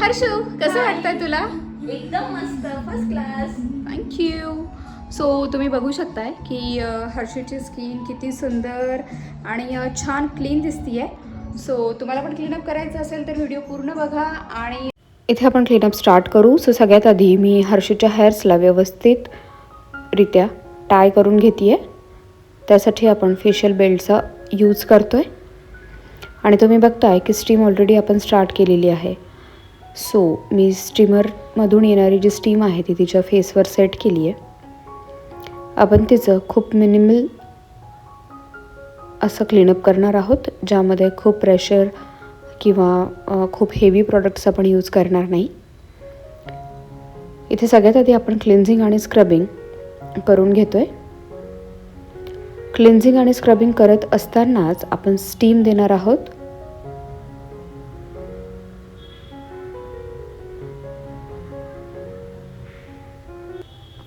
हर्षू, कसं वाटतंय तुला? एकदम मस्त, फर्स्ट क्लास. थँक्यू. सो तुम्ही बघू शकताय की हर्षूची स्किन किती सुंदर आणि छान क्लीन दिसतीये. सो तुम्हाला पण क्लीनअप करायचं असेल तर व्हिडिओ पूर्ण बघा. आणि इथे आपण क्लीनअप स्टार्ट करू. सो सगळ्यात आधी मी हर्षूच्या हेअर्सला व्यवस्थितरित्या टाय करून घेते आहे. त्यासाठी आपण फेशियल बेल्टचा यूज करतो आहे. आणि तुम्ही बघताय की स्टीम ऑलरेडी आपण स्टार्ट केलेली आहे. सो मी स्टीमरमधून येणारी जी स्टीम आहे ती तिच्या फेसवर सेट केली आहे. आपण तिचं खूप मिनिमल असं क्लीनअप करणार आहोत, ज्यामध्ये खूप प्रेशर किंवा खूप हेवी प्रॉडक्ट्स आपण यूज करणार नाही. इथे सगळ्यात आधी आपण क्लिन्झिंग आणि स्क्रबिंग करून घेतो आहे. क्लिन्झिंग आणि स्क्रबिंग करत असतानाच आपण स्टीम देणार आहोत.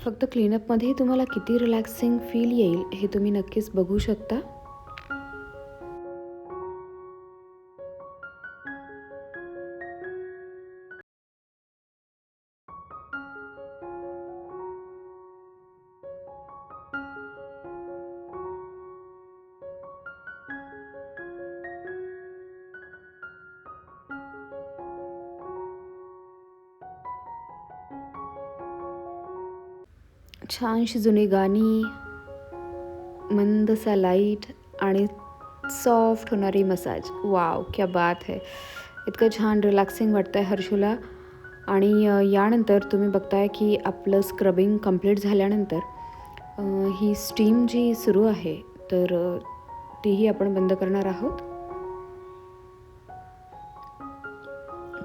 फक्त क्लीनअपमध्ये तुम्हाला किती रिलॅक्सिंग फील येईल हे तुम्ही नक्कीच बघू शकता. छानशी जुनी गाणी, मंदसा लाईट आणि सॉफ्ट होणारी मसाज. वाव, क्या बात है. इतकं छान रिलॅक्सिंग वाटतं आहे हर्षूला. आणि यानंतर तुम्ही बघताय की आपलं स्क्रबिंग कंप्लीट झाल्यानंतर ही स्टीम जी सुरू आहे तर तीही आपण बंद करणार आहोत.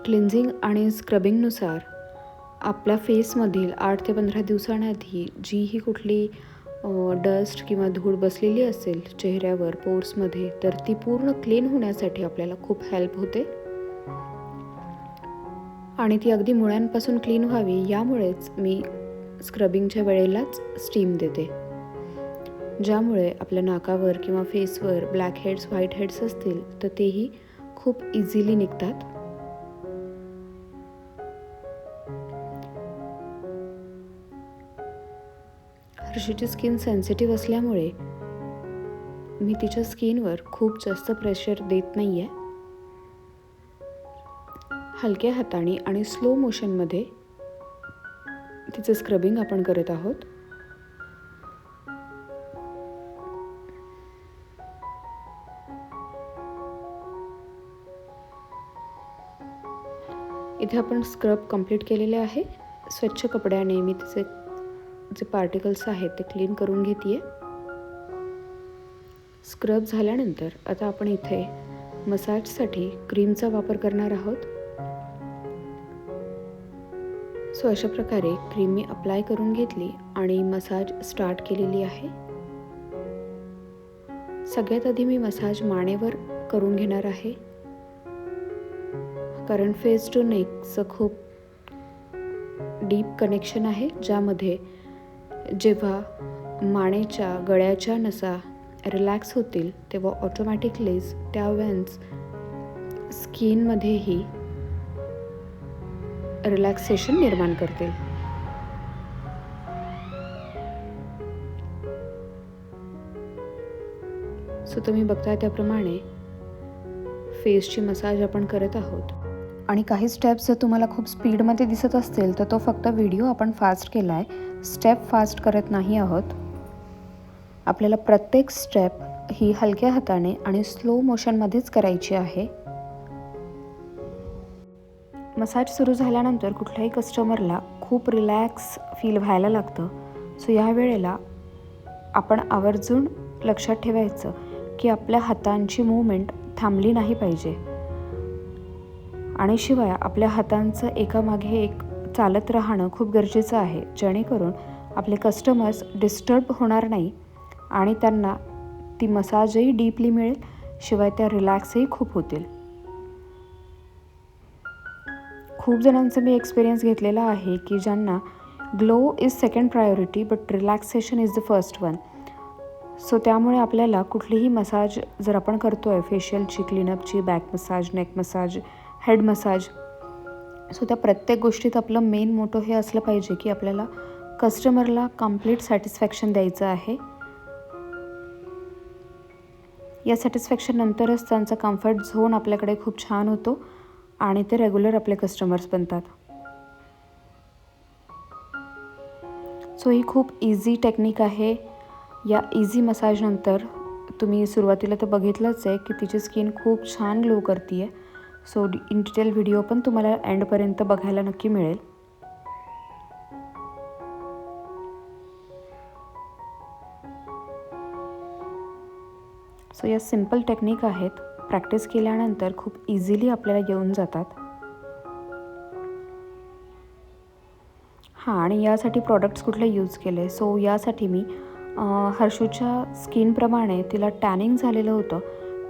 क्लिन्झिंग आणि स्क्रबिंगनुसार आपल्या फेसमधील 8 ते 15 दिवसांआधी जी ही कुठली डस्ट किंवा धूळ बसलेली असेल चेहऱ्यावर, पोर्समध्ये, तर ती पूर्ण क्लीन होण्यासाठी आपल्याला खूप हेल्प होते. आणि ती अगदी मुळांपासून क्लीन व्हावी यामुळेच मी स्क्रबिंगच्या वेळेलाच स्टीम देते, ज्यामुळे आपल्या नाकावर किंवा फेसवर ब्लॅक हेड्स, व्हाईट हेड्स असतील तर तेही खूप इझिली निघतात. हर्षूची स्किन सेन्सिटिव्ह असल्यामुळे मी तिच्या स्किनवर खूप जास्त प्रेशर देत नाही आहे. हलक्या हाताने आणि स्लो मोशनमध्ये तिचं स्क्रबिंग आपण करत आहोत. इथे आपण स्क्रब कंप्लीट केलेले आहे. स्वच्छ कपड्याने मी तिचे जे पार्टिकल्स आहेत ते क्लीन करून घेते. स्क्रब झाल्यानंतर आता आपण इथे मसाजसाठी क्रीमचा वापर करणार आहोत. सो अशा प्रकारे क्रीम मी अप्लाय करून घेतली आणि मसाज स्टार्ट केलेली आहे. सगळ्यात आधी मी मसाज मानेवर करून घेणार आहे, कारण फेस टू नेकचं खूप डीप कनेक्शन आहे, ज्यामध्ये जेव्हा मानेच्या गळ्याच्या नसा रिलॅक्स होतील तेव्हा ऑटोमॅटिकलीच त्या वेन्स स्किनमध्येही रिलॅक्सेशन निर्माण करतील. सो तुम्ही बघताय त्याप्रमाणे फेसची मसाज आपण करत आहोत. आणि काही स्टेप्स जर तुम्हाला खूप स्पीडमध्ये दिसत असतील तर तो फक्त व्हिडिओ आपण फास्ट केला आहे, स्टेप फास्ट करत नाही आहोत. आपल्याला प्रत्येक स्टेप ही हलक्या हाताने आणि स्लो मोशनमध्येच करायची आहे. मसाज सुरू झाल्यानंतर कुठल्याही कस्टमरला खूप रिलॅक्स फील व्हायला लागतं. सो या वेळेला आपण आवर्जून लक्षात ठेवायचं की आपल्या हातांची मूवमेंट थांबली नाही पाहिजे. आणि शिवाय आपल्या हातांचं एकामागे एक चालत राहणं खूप गरजेचं आहे, जेणेकरून आपले कस्टमर्स डिस्टर्ब होणार नाही आणि त्यांना ती मसाजही डीपली मिळेल, शिवाय त्या रिलॅक्सही खूप होतील. खूप जणांचं मी एक्सपिरियन्स घेतलेला आहे की ज्यांना glow is second priority but relaxation is the first one. So त्यामुळे आपल्याला कुठलीही मसाज जर आपण करतो आहे, फेशियलची, क्लीनअपची, back massage, neck massage, head massage, so त्या प्रत्येक गोष्टीत आपलं मेन मोटो हे असलं पाहिजे की आपल्याला कस्टमरला कंप्लीट सॅटिस्फॅक्शन द्यायचं आहे. या सॅटिस्फॅक्शन नंतरच त्यांचा कम्फर्ट झोन आपल्याकडे खूप छान होतो आणि ते रेग्युलर आपले कस्टमर्स बनतात. सो ही खूप इझी टेक्निक आहे. या इझी मसाजनंतर तुम्ही सुरुवातीला तर बघितलंच आहे की तिची स्किन खूप छान ग्लो करते आहे. सो इन डिटेल व्हिडिओ पण तुम्हाला एंडपर्यंत बघायला नक्की मिळेल. सो या सिंपल टेक्निक आहेत, प्रॅक्टिस केल्यानंतर खूप इझिली आपल्याला येऊन जातात. हां, आणि यासाठी प्रॉडक्ट्स कुठले यूज केले. सो यासाठी मी हर्षूच्या स्किनप्रमाणे तिला टॅनिंग झालेलं होतं,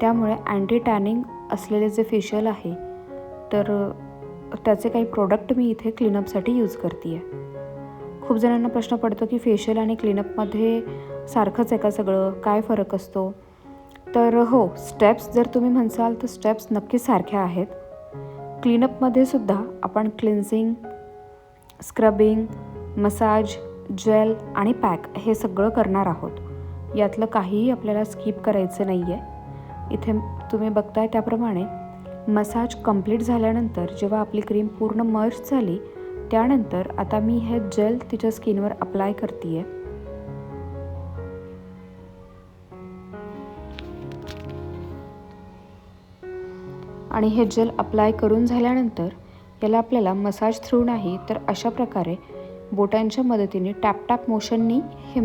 त्यामुळे अँटी टॅनिंग असलेले जे फेशियल आहे तर त्याचे काही प्रोडक्ट मी इथे क्लीनअपसाठी यूज करते आहे. खूप जणांना प्रश्न पडतो की फेशियल आणि क्लीनअपमध्ये सारखंच आहे का सगळं, काय फरक असतो. तर हो, स्टेप्स जर तुम्ही म्हणसाल तर स्टेप्स नक्कीच सारख्या आहेत. क्लीनअपमध्ये सुद्धा आपण क्लिन्झिंग, स्क्रबिंग, मसाज, जेल आणि पॅक हे सगळं करणार आहोत. यातलं काहीही आपल्याला स्किप करायचं नाही आहे. इथे तुम्ही बघताय त्याप्रमाणे मसाज कंप्लीट झाल्यानंतर जेव्हा आपली क्रीम पूर्ण मर्ज झाली त्यानंतर आता मी हे जेल तिच्या स्किनवर अप्लाय करते आहे. आणि हे जेल अप्लाय करून झाल्यानंतर याला आपल्याला मसाज थ्रू नाही तर अशा प्रकारे बोटांच्या मदतीने टॅप मोशननी हे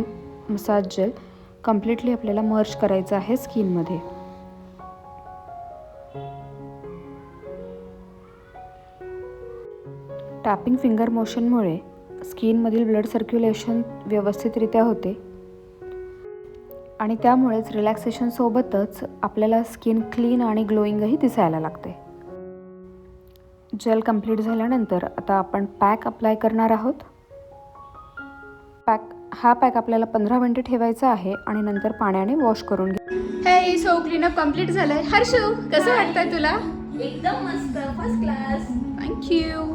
मसाज जेल कम्प्लिटली आपल्याला मर्ज करायचं आहे स्किनमध्ये. टॅपिंग फिंगर मोशनमुळे स्किनमधील ब्लड सर्क्युलेशन व्यवस्थितरित्या होते आणि त्यामुळेच रिलॅक्सेशनसोबतच आपल्याला स्किन क्लीन आणि ग्लोईंगही दिसायला लागते. जेल कंप्लीट झाल्यानंतर आता आपण पॅक अप्लाय करणार आहोत. हा पॅक आपल्याला 15 मिनिटं ठेवायचा आहे आणि नंतर पाण्याने वॉश करून घ्या. हे सो क्लीनअप कंप्लीट झालंय. हर्षू, कसं वाटतंय तुला? एकदम मस्त, फर्स्ट क्लास. थँक्यू.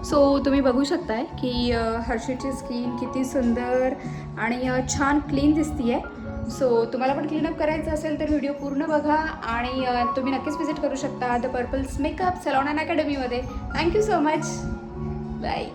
सो तुम्ही बघू शकताय की हर्षूची स्किन किती सुंदर आणि छान क्लीन दिसती आहे. सो तुम्हाला पण क्लीनअप करायचं असेल तर व्हिडिओ पूर्ण बघा आणि तुम्ही नक्कीच विजिट करू शकता the Purples Makeup Salon and अकॅडमीमध्ये. Thank you so much. बाय.